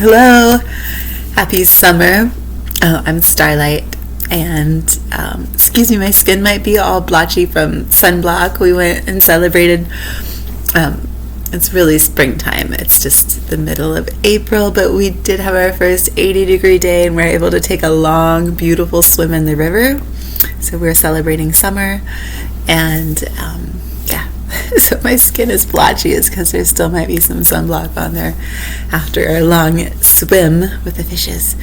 Hello, happy summer. I'm Starlight, and excuse me, my skin might be all blotchy from sunblock. We went and celebrated. It's really springtime. It's just the middle of April, but we did have our first 80-degree day, and we're able to take a long, beautiful swim in the river. So we're celebrating summer, and so my skin is blotchy is because there still might be some sunblock on there after a long swim with the fishes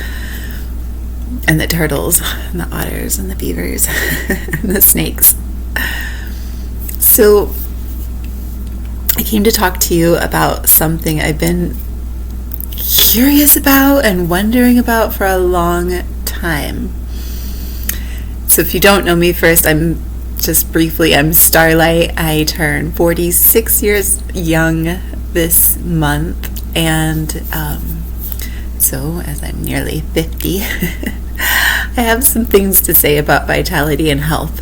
and the turtles and the otters and the beavers and the snakes. So I came to talk to you about something I've been curious about and wondering about for a long time. So if you don't know me, first, I'm Starlight. I turn 46 years young this month, and so as I'm nearly 50, I have some things to say about vitality and health.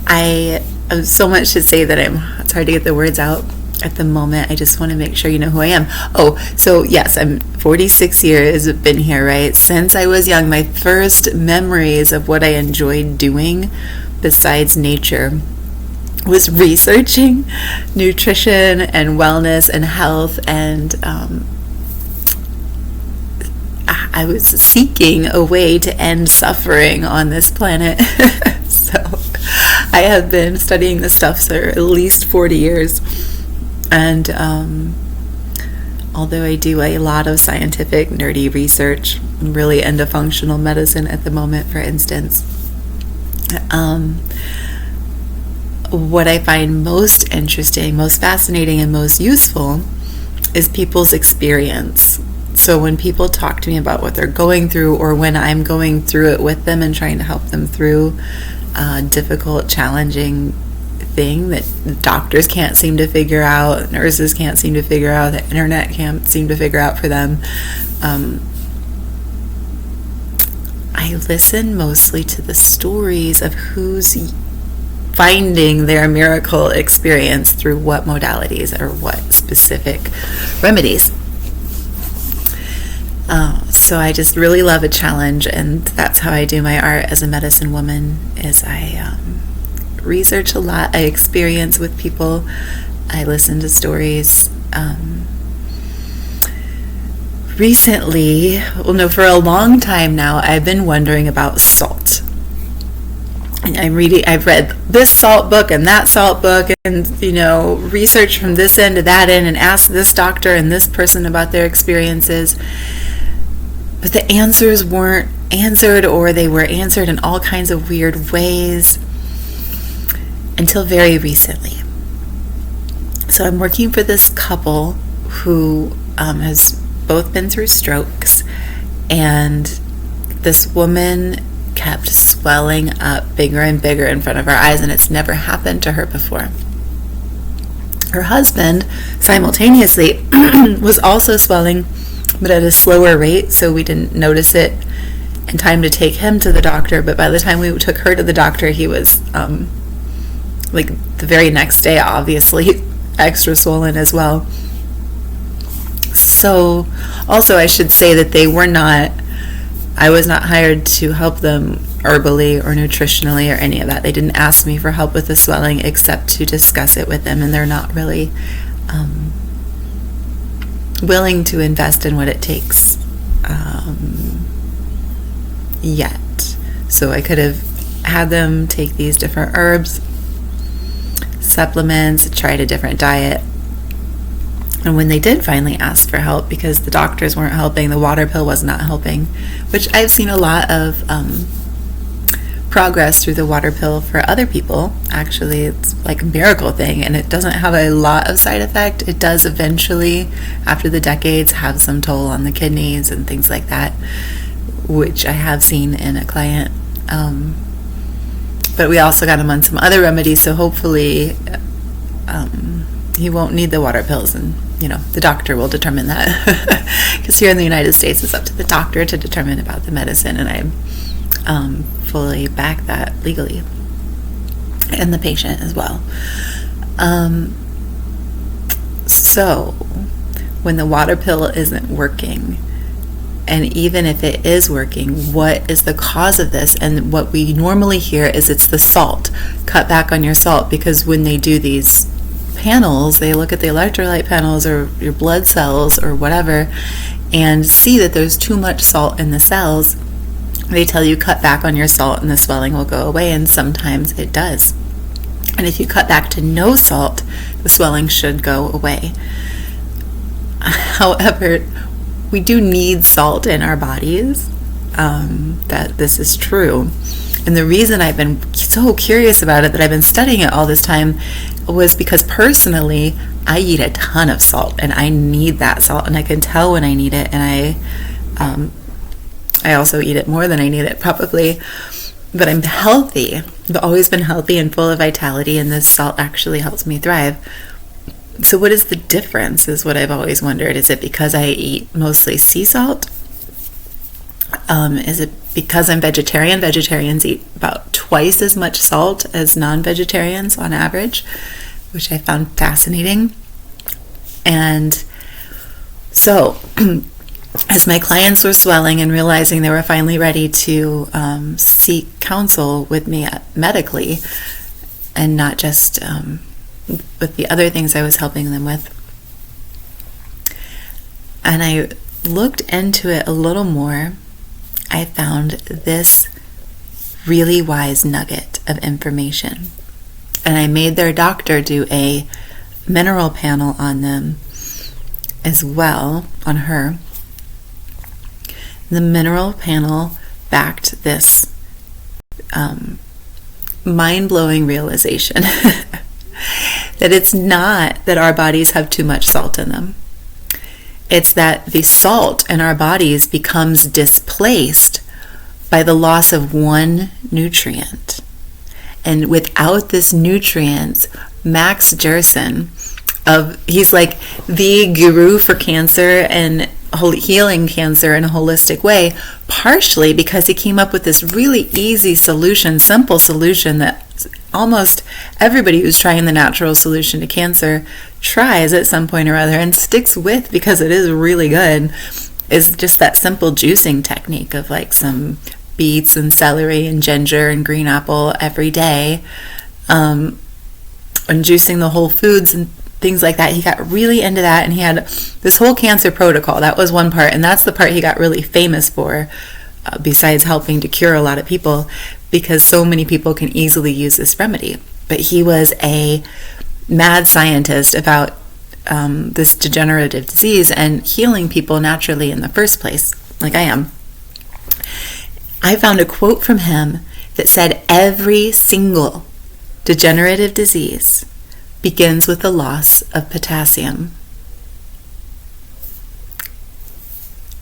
I have so much to say that it's hard to get the words out at the moment. I just want to make sure you know who I am. So yes, I'm 46 years, I've been here, right? Since I was young, my first memories of what I enjoyed doing besides nature was researching nutrition and wellness and health, and I was seeking a way to end suffering on this planet. So I have been studying this stuff for at least 40 years. And although I do a lot of scientific, nerdy research, I'm really into functional medicine at the moment, for instance, what I find most interesting, most fascinating, and most useful is people's experience. So when people talk to me about what they're going through, or when I'm going through it with them and trying to help them through difficult, challenging thing that doctors can't seem to figure out, nurses can't seem to figure out, the internet can't seem to figure out for them, I listen mostly to the stories of who's finding their miracle experience through what modalities or what specific remedies. So I just really love a challenge, and that's how I do my art as a medicine woman, is I research a lot, I experience with people, I listen to stories. For a long time now, I've been wondering about salt. And I've read this salt book and that salt book, and research from this end to that end, and asked this doctor and this person about their experiences. But the answers weren't answered, or they were answered in all kinds of weird ways, until very recently. So I'm working for this couple who has both been through strokes, and this woman kept swelling up bigger and bigger in front of our eyes, and it's never happened to her before. Her husband simultaneously was also swelling, but at a slower rate, so we didn't notice it in time to take him to the doctor. But by the time we took her to the doctor, he was the very next day, obviously extra swollen as well. So also I should say that I was not hired to help them herbally or nutritionally or any of that. They didn't ask me for help with the swelling except to discuss it with them, and they're not really willing to invest in what it takes yet. So I could have had them take these different herbs, supplements, tried a different diet. And when they did finally ask for help, because the doctors weren't helping, the water pill was not helping, which I've seen a lot of progress through the water pill for other people. Actually, it's like a miracle thing, and it doesn't have a lot of side effect. It does eventually, after the decades, have some toll on the kidneys and things like that, which I have seen in a client. But we also got him on some other remedies, so hopefully he won't need the water pills, and the doctor will determine that. Because here in the United States, it's up to the doctor to determine about the medicine, and I fully back that legally, and the patient as well. So when the water pill isn't working, and even if it is working, what is the cause of this? And what we normally hear is it's the salt. Cut back on your salt, because when they do these panels, they look at the electrolyte panels or your blood cells or whatever and see that there's too much salt in the cells. They tell you cut back on your salt and the swelling will go away, and sometimes it does. And if you cut back to no salt, the swelling should go away. However, we do need salt in our bodies. That this is true. And the reason I've been so curious about it, that I've been studying it all this time, was because personally, I eat a ton of salt, and I need that salt, and I can tell when I need it, and I also eat it more than I need it, probably. But I'm healthy. I've always been healthy and full of vitality, and this salt actually helps me thrive. So what is the difference, is what I've always wondered. Is it because I eat mostly sea salt? Is it because I'm vegetarian? Vegetarians eat about twice as much salt as non-vegetarians on average, which I found fascinating. And so as my clients were swelling and realizing they were finally ready to seek counsel with me medically, and not just with the other things I was helping them with, and I looked into it a little more, I found this really wise nugget of information. And I made their doctor do a mineral panel on them as well, on her. The mineral panel backed this mind-blowing realization that it's not that our bodies have too much salt in them. It's that the salt in our bodies becomes displaced by the loss of one nutrient. And without this nutrient, Max Gerson, he's like the guru for cancer and healing cancer in a holistic way, partially because he came up with this really easy solution, simple solution that almost everybody who's trying the natural solution to cancer tries at some point or other and sticks with, because it is really good, is just that simple juicing technique of like some beets and celery and ginger and green apple every day, and juicing the whole foods and things like that. He got really into that, and he had this whole cancer protocol. That was one part, and that's the part he got really famous for, besides helping to cure a lot of people, because so many people can easily use this remedy. But he was a mad scientist about this degenerative disease and healing people naturally in the first place, like I am. I found a quote from him that said every single degenerative disease begins with the loss of potassium.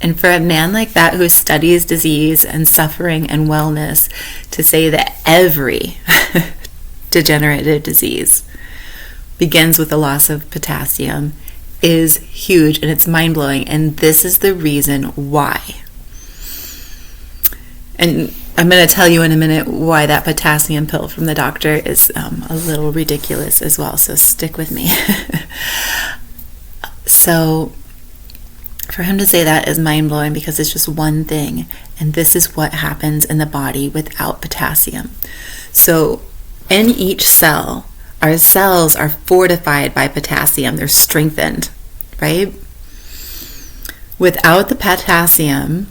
And for a man like that who studies disease and suffering and wellness to say that every degenerative disease begins with the loss of potassium is huge, and it's mind-blowing. And this is the reason why. And I'm going to tell you in a minute why that potassium pill from the doctor is a little ridiculous as well, so stick with me. So for him to say that is mind-blowing, because it's just one thing, and this is what happens in the body without potassium. So in each cell, our cells are fortified by potassium. They're strengthened, right? Without the potassium,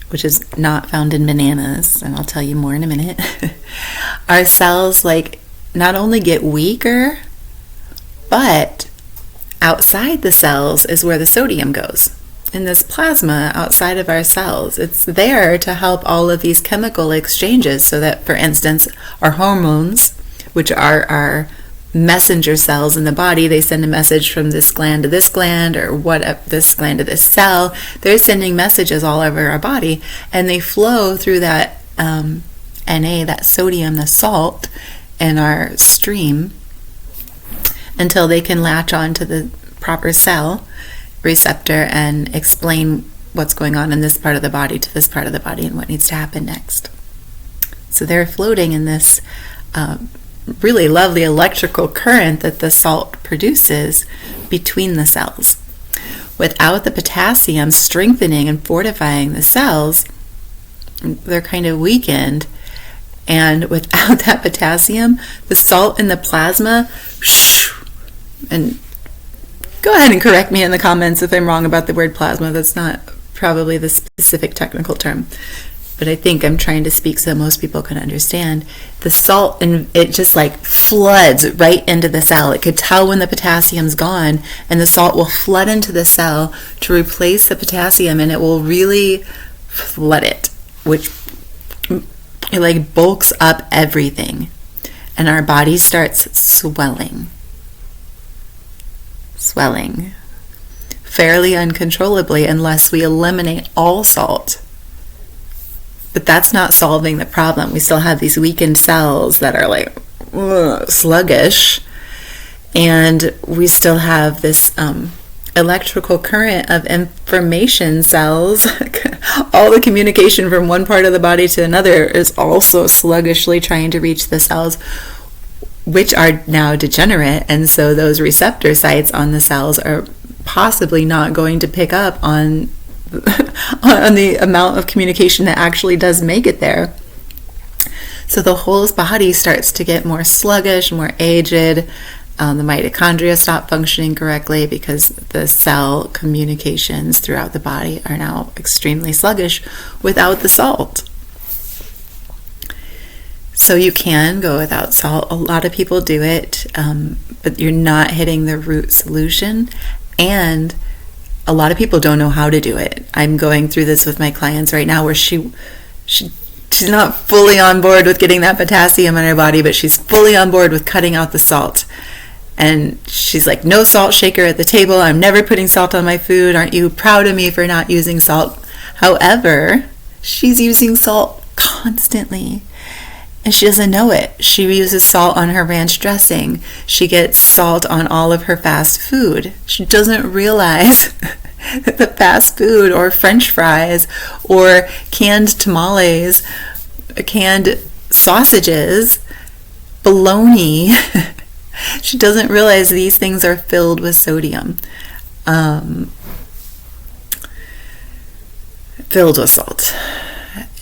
which is not found in bananas, and I'll tell you more in a minute, our cells not only get weaker, but outside the cells is where the sodium goes. In this plasma outside of our cells, it's there to help all of these chemical exchanges, so that, for instance, our hormones, which are our messenger cells in the body, they send a message from this gland to this gland, or this gland to this cell. They're sending messages all over our body, and they flow through that Na, that sodium, the salt, in our stream, until they can latch on to the proper cell receptor and explain what's going on in this part of the body to this part of the body and what needs to happen next. So they're floating in this really lovely electrical current that the salt produces between the cells. Without the potassium strengthening and fortifying the cells, they're kind of weakened. And without that potassium, the salt in the plasma, and go ahead and correct me in the comments if I'm wrong about the word plasma. That's not probably the specific technical term, but I think I'm trying to speak so most people can understand. The salt, and it just like floods right into the cell. It could tell when the potassium's gone, and the salt will flood into the cell to replace the potassium, and it will really flood it, which it like bulks up everything, and our body starts swelling fairly uncontrollably unless we eliminate all salt. But that's not solving the problem. We still have these weakened cells that are like sluggish, and we still have this electrical current of information cells. All the communication from one part of the body to another is also sluggishly trying to reach the cells, which are now degenerate, and so those receptor sites on the cells are possibly not going to pick up on the amount of communication that actually does make it there. So the whole body starts to get more sluggish, more aged. The mitochondria stop functioning correctly because the cell communications throughout the body are now extremely sluggish without the salt. So you can go without salt. A lot of people do it, but you're not hitting the root solution. And a lot of people don't know how to do it. I'm going through this with my clients right now where she's not fully on board with getting that potassium in her body, but she's fully on board with cutting out the salt. And she's like, no salt shaker at the table. I'm never putting salt on my food. Aren't you proud of me for not using salt? However, she's using salt constantly, and she doesn't know it. She uses salt on her ranch dressing. She gets salt on all of her fast food. She doesn't realize that the fast food or French fries or canned tamales, canned sausages, bologna, she doesn't realize these things are filled with sodium, filled with salt.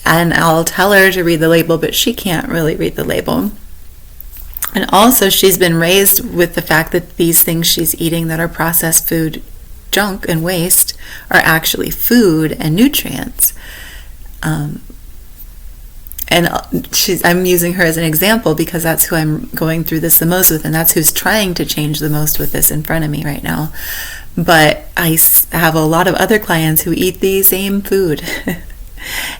And I'll tell her to read the label, but she can't really read the label. And also, she's been raised with the fact that these things she's eating that are processed food, junk and waste, are actually food and nutrients. And I'm using her as an example because that's who I'm going through this the most with, and that's who's trying to change the most with this in front of me right now. But I have a lot of other clients who eat the same food.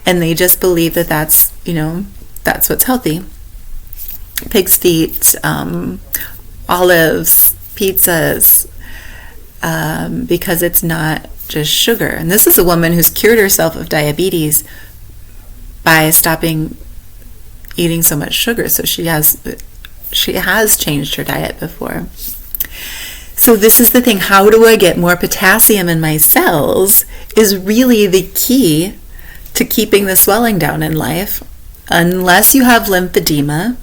And they just believe that that's what's healthy. Pig's feet, olives, pizzas, because it's not just sugar. And this is a woman who's cured herself of diabetes by stopping eating so much sugar. So she has changed her diet before. So this is the thing. How do I get more potassium in my cells is really the key to keeping the swelling down in life, unless you have lymphedema,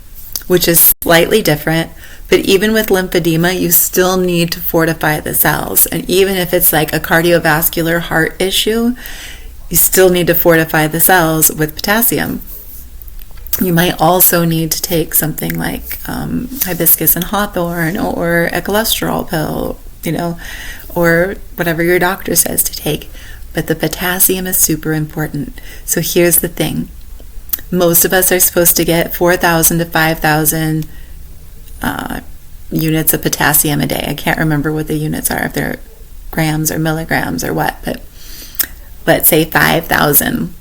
which is slightly different. But even with lymphedema, you still need to fortify the cells. And even if it's like a cardiovascular heart issue, you still need to fortify the cells with potassium. You might also need to take something like hibiscus and hawthorn, or a cholesterol pill, or whatever your doctor says to take. But the potassium is super important. So here's the thing. Most of us are supposed to get 4,000 to 5,000 units of potassium a day. I can't remember what the units are, if they're grams or milligrams or what, but let's say 5,000.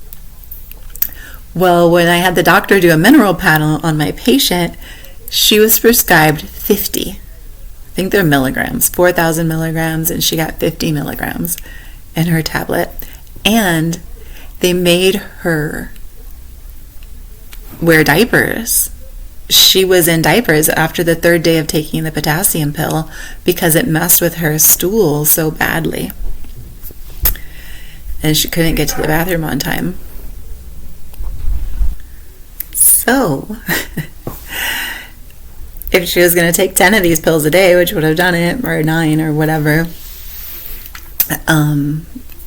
Well, when I had the doctor do a mineral panel on my patient, she was prescribed 50. I think they're milligrams, 4,000 milligrams, and she got 50 milligrams in her tablet. And they made her wear diapers. She was in diapers after the third day of taking the potassium pill because it messed with her stool so badly. And she couldn't get to the bathroom on time. So, if she was going to take 10 of these pills a day, which would have done it, or 9 or whatever,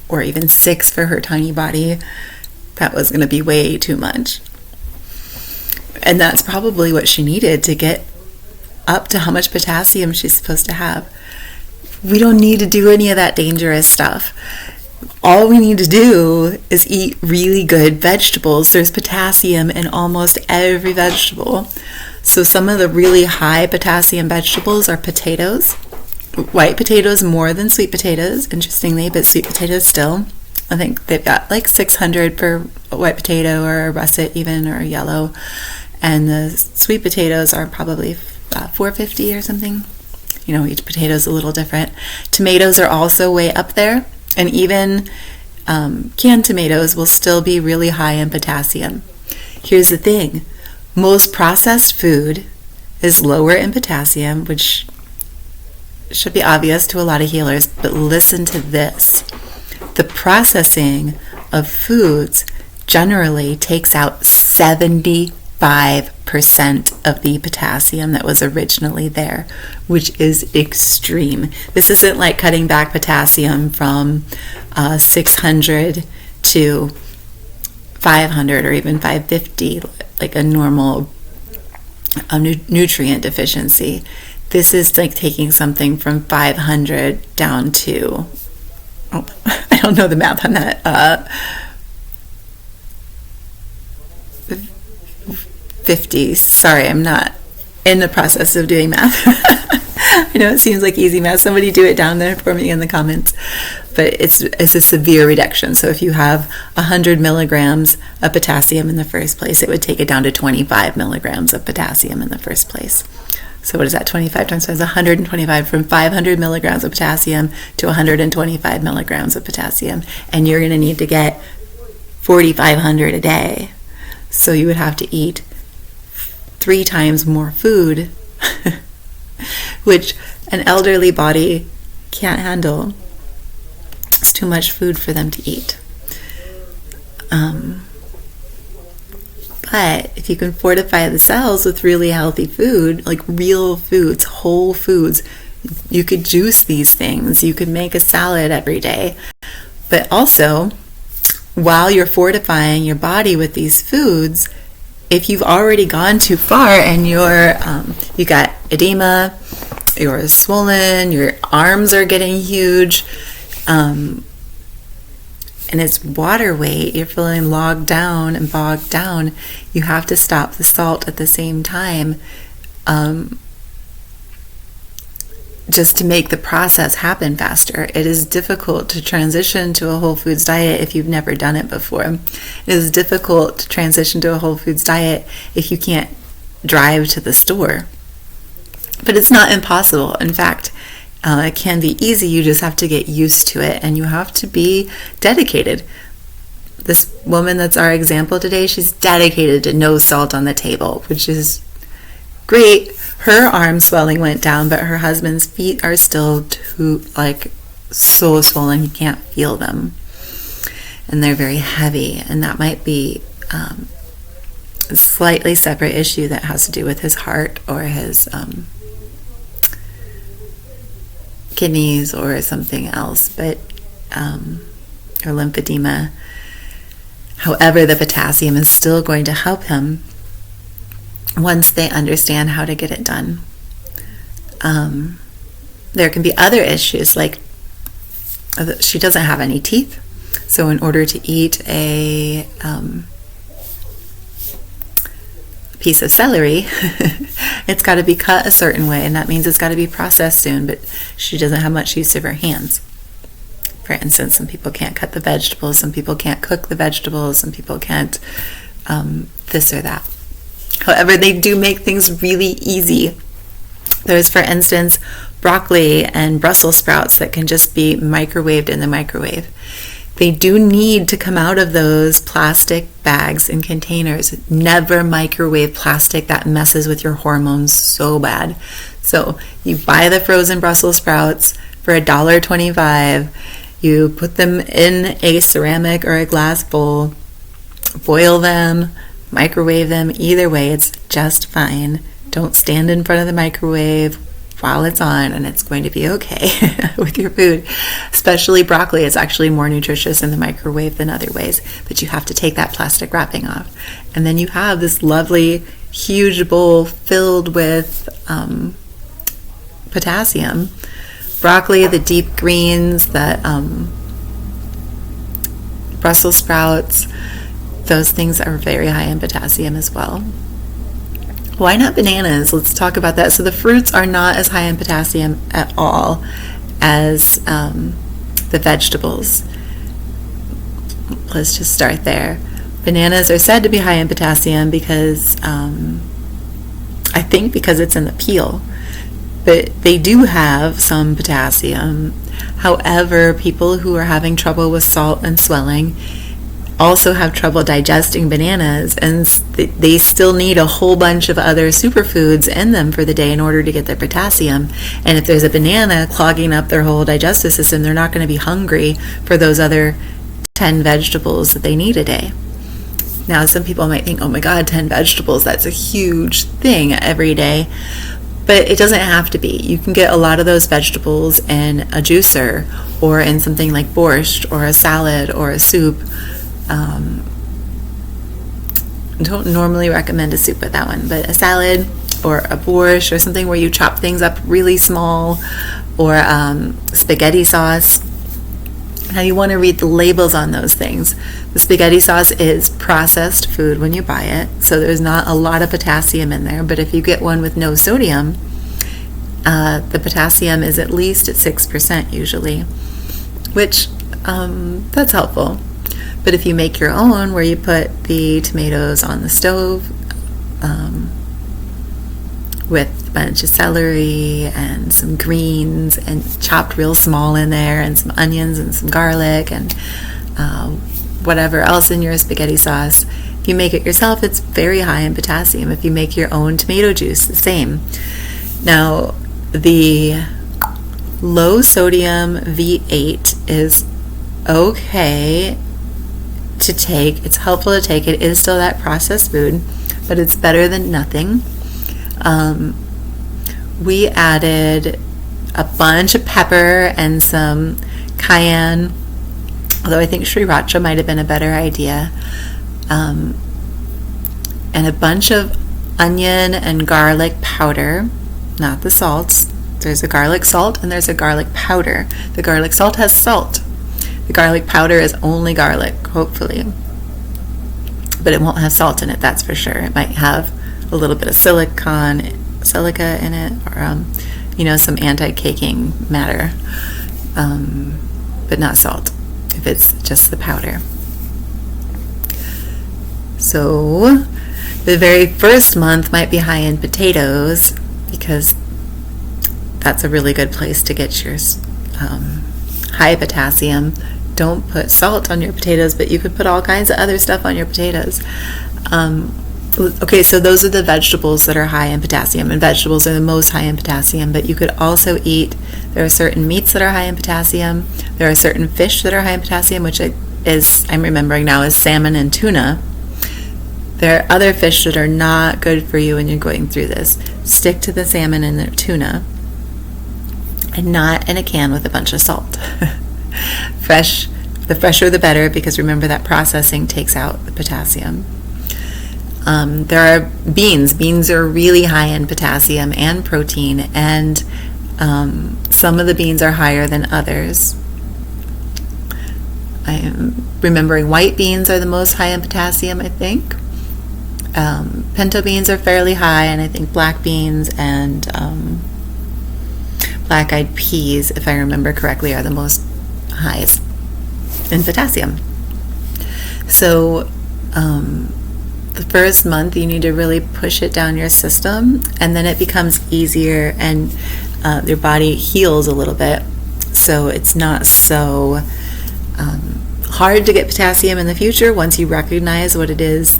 or even 6 for her tiny body, that was going to be way too much. And that's probably what she needed to get up to how much potassium she's supposed to have. We don't need to do any of that dangerous stuff. All we need to do is eat really good vegetables. There's potassium in almost every vegetable. So some of the really high potassium vegetables are potatoes. White potatoes more than sweet potatoes, interestingly, but sweet potatoes still. I think they've got like 600 for a white potato or a russet even, or a yellow. And the sweet potatoes are probably 450 or something. You know, each potato is a little different. Tomatoes are also way up there. And even canned tomatoes will still be really high in potassium. Here's the thing. Most processed food is lower in potassium, which should be obvious to a lot of healers. But listen to this. The processing of foods generally takes out 75% of the potassium that was originally there, which is extreme. This isn't like cutting back potassium from 600 to 500 or even 550, like a normal nutrient deficiency. This is like taking something from 500 down to, I don't know the math on that, 50. Sorry, I'm not in the process of doing math. I know it seems like easy math. Somebody do it down there for me in the comments. But it's a severe reduction. So if you have 100 milligrams of potassium in the first place, it would take it down to 25 milligrams of potassium in the first place. So what is that? 25 times 5 is 125, from 500 milligrams of potassium to 125 milligrams of potassium. And you're going to need to get 4,500 a day. So you would have to eat 3 times more food, which an elderly body can't handle. It's too much food for them to eat. But if you can fortify the cells with really healthy food, like real foods, whole foods, you could juice these things. You could make a salad every day. But also, while you're fortifying your body with these foods, if you've already gone too far and you got edema, you're swollen, your arms are getting huge, and it's water weight, you're feeling logged down and bogged down, you have to stop the salt at the same time, just to make the process happen faster. It is difficult to transition to a whole foods diet if you've never done it before. It is difficult to transition to a whole foods diet if you can't drive to the store. But it's not impossible. In fact, it can be easy. You just have to get used to it, and you have to be dedicated. This woman that's our example today, she's dedicated to no salt on the table, which is great. Her arm swelling went down, but her husband's feet are still so swollen, he can't feel them. And they're very heavy, and that might be a slightly separate issue that has to do with his heart or his kidneys or something else, but or lymphedema. However, the potassium is still going to help him once they understand how to get it done. There can be other issues, like she doesn't have any teeth, so in order to eat a piece of celery, it's got to be cut a certain way, and that means it's got to be processed soon, but she doesn't have much use of her hands. For instance, some people can't cut the vegetables, some people can't cook the vegetables, some people can't this or that. However, they do make things really easy. There's, for instance, broccoli and Brussels sprouts that can just be microwaved in the microwave. They do need to come out of those plastic bags and containers. Never microwave plastic. That messes with your hormones so bad. So you buy the frozen Brussels sprouts for $1.25. You put them in a ceramic or a glass bowl, boil them, microwave them. Either way, it's just fine. Don't stand in front of the microwave while it's on, and it's going to be okay with your food. Especially broccoli is actually more nutritious in the microwave than other ways, but you have to take that plastic wrapping off. And then you have this lovely, huge bowl filled with potassium. Broccoli, the deep greens, the Brussels sprouts, those things are very high in potassium as well. Why not bananas? Let's talk about that. So the fruits are not as high in potassium at all as the vegetables. Let's just start there. Bananas are said to be high in potassium because, I think because it's in the peel. But they do have some potassium. However, people who are having trouble with salt and swelling also have trouble digesting bananas, and they still need a whole bunch of other superfoods in them for the day in order to get their potassium. And if there's a banana clogging up their whole digestive system, they're not going to be hungry for those other 10 vegetables that they need a day. Now, some people might think, oh my God, 10 vegetables, that's a huge thing every day. But it doesn't have to be. You can get a lot of those vegetables in a juicer or in something like borscht or a salad or a soup. Don't normally recommend a soup with that one, but a salad or a borscht or something where you chop things up really small, or spaghetti sauce. Now you want to read the labels on those things. The spaghetti sauce is processed food when you buy it, so there's not a lot of potassium in there, but if you get one with no sodium, the potassium is at least at 6% usually, which that's helpful. But if you make your own, where you put the tomatoes on the stove with a bunch of celery and some greens and chopped real small in there, and some onions and some garlic and whatever else in your spaghetti sauce, if you make it yourself, it's very high in potassium. If you make your own tomato juice, the same. Now, the low sodium V8 is okay to take. It's helpful to take. It is still that processed food, but it's better than nothing. We added a bunch of pepper and some cayenne, although I think sriracha might have been a better idea, and a bunch of onion and garlic powder, not the salts. There's a garlic salt and there's a garlic powder. The garlic salt has salt. The garlic powder is only garlic, hopefully. But it won't have salt in it, that's for sure. It might have a little bit of silica in it, or some anti-caking matter, but not salt if it's just the powder. So the very first month might be high in potatoes, because that's a really good place to get your high potassium. Don't put salt on your potatoes, but you could put all kinds of other stuff on your potatoes. Okay, so those are the vegetables that are high in potassium, and vegetables are the most high in potassium, but you could also eat, there are certain meats that are high in potassium, there are certain fish that are high in potassium, which I'm remembering now, is salmon and tuna. There are other fish that are not good for you when you're going through this. Stick to the salmon and the tuna, and not in a can with a bunch of salt. The fresher the better, because remember that processing takes out the potassium. There are beans. Beans are really high in potassium and protein, and some of the beans are higher than others. I am remembering white beans are the most high in potassium, I think. Pinto beans are fairly high, and I think black beans and black-eyed peas, if I remember correctly, are the most highest in potassium. So the first month you need to really push it down your system, and then it becomes easier, and your body heals a little bit, so it's not so hard to get potassium in the future once you recognize what it is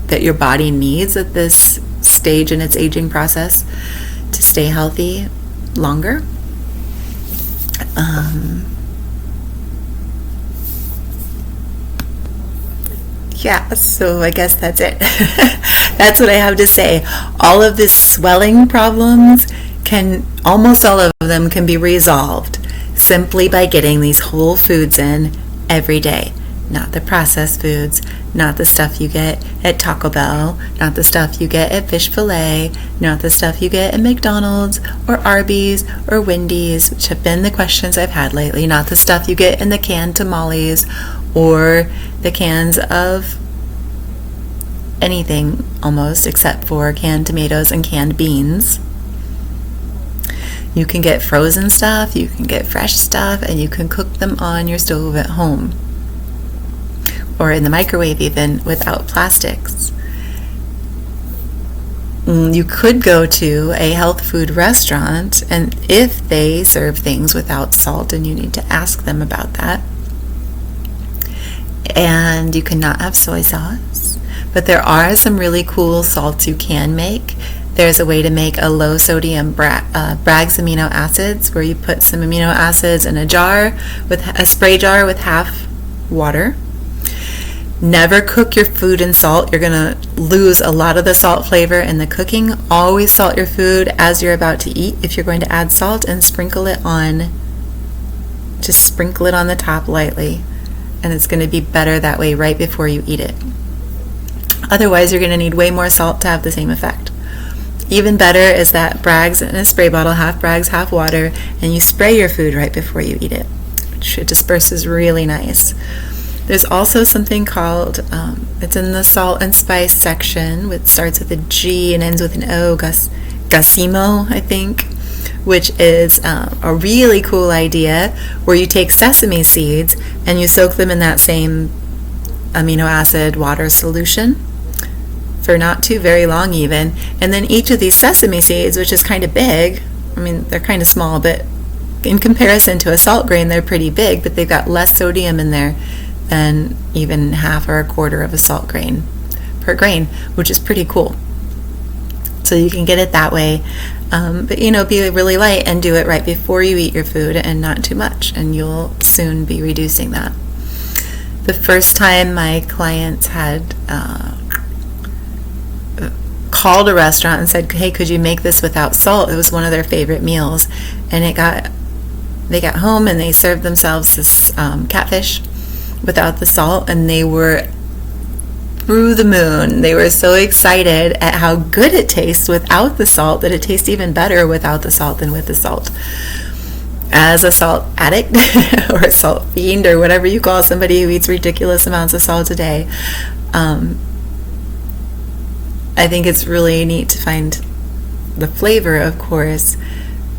that your body needs at this stage in its aging process to stay healthy longer. Yeah, so I guess that's it. That's what I have to say. All of this swelling problems almost all of them can be resolved simply by getting these whole foods in every day. Not the processed foods, not the stuff you get at Taco Bell, not the stuff you get at Fish Fillet, not the stuff you get at McDonald's or Arby's or Wendy's, which have been the questions I've had lately, not the stuff you get in the canned tamales or the cans of anything almost except for canned tomatoes and canned beans. You can get frozen stuff, you can get fresh stuff, and you can cook them on your stove at home or in the microwave even without plastics. You could go to a health food restaurant, and if they serve things without salt, and you need to ask them about that. And you cannot have soy sauce, but there are some really cool salts you can make. There's a way to make a low sodium Bragg's amino acids, where you put some amino acids in a spray jar with half water. Never cook your food in salt. You're going to lose a lot of the salt flavor in the cooking. Always salt your food as you're about to eat. If you're going to add salt, and sprinkle it on the top lightly, and it's going to be better that way right before you eat it. Otherwise, you're going to need way more salt to have the same effect. Even better is that Bragg's in a spray bottle, half Bragg's, half water, and you spray your food right before you eat it, which it disperses really nice. There's also something called, it's in the salt and spice section, which starts with a G and ends with an O, Gasimo, I think, which is a really cool idea where you take sesame seeds and you soak them in that same amino acid water solution for not too very long even. And then each of these sesame seeds, which is kind of big, I mean, they're kind of small, but in comparison to a salt grain, they're pretty big, but they've got less sodium in there than even half or a quarter of a salt grain per grain, which is pretty cool. So you can get it that way, but be really light and do it right before you eat your food and not too much, and you'll soon be reducing that. The first time my clients had called a restaurant and said, hey, could you make this without salt? It was one of their favorite meals, and they got home and they served themselves this catfish without the salt, and they were through the moon. They were so excited at how good it tastes without the salt, that it tastes even better without the salt than with the salt. As a salt addict or a salt fiend or whatever you call somebody who eats ridiculous amounts of salt a day, I think it's really neat to find the flavor, of course,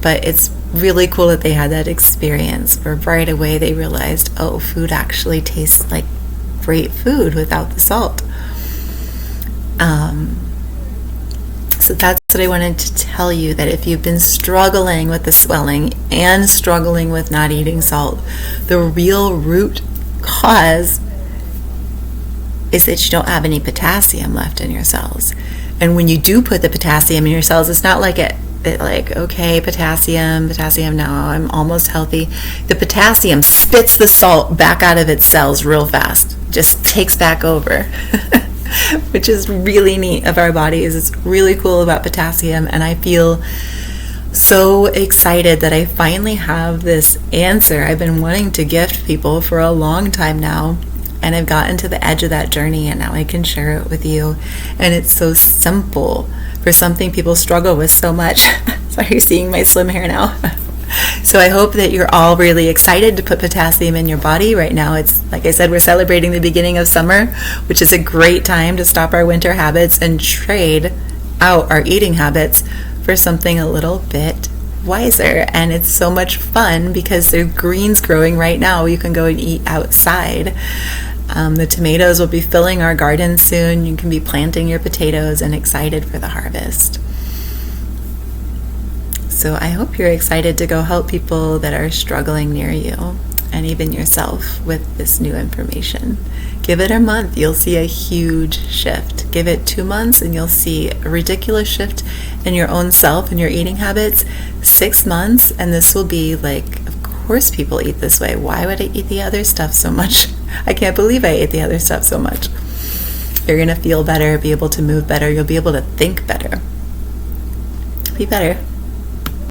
but it's really cool that they had that experience where right away they realized, oh, food actually tastes like great food without the salt. So that's what I wanted to tell you, that if you've been struggling with the swelling and struggling with not eating salt, the real root cause is that you don't have any potassium left in your cells. And when you do put the potassium in your cells, it's not like okay, potassium, now I'm almost healthy. The potassium spits the salt back out of its cells real fast, just takes back over, which is really neat of our bodies. It's really cool about potassium, and I feel so excited that I finally have this answer I've been wanting to gift people for a long time now. And I've gotten to the edge of that journey, and now I can share it with you. And it's so simple for something people struggle with so much. Sorry, you're seeing my slim hair now. So I hope that you're all really excited to put potassium in your body right now. It's, like I said, we're celebrating the beginning of summer, which is a great time to stop our winter habits and trade out our eating habits for something a little bit wiser. And it's so much fun because there are greens growing right now. You can go and eat outside. The tomatoes will be filling our garden soon. You can be planting your potatoes and excited for the harvest. So I hope you're excited to go help people that are struggling near you, and even yourself, with this new information. Give it a month, you'll see a huge shift. Give it 2 months and you'll see a ridiculous shift in your own self and your eating habits. 6 months and this will be like, of course people eat this way. Why would I eat the other stuff so much? I can't believe I ate the other stuff so much. You're going to feel better, be able to move better. You'll be able to think better. Be better.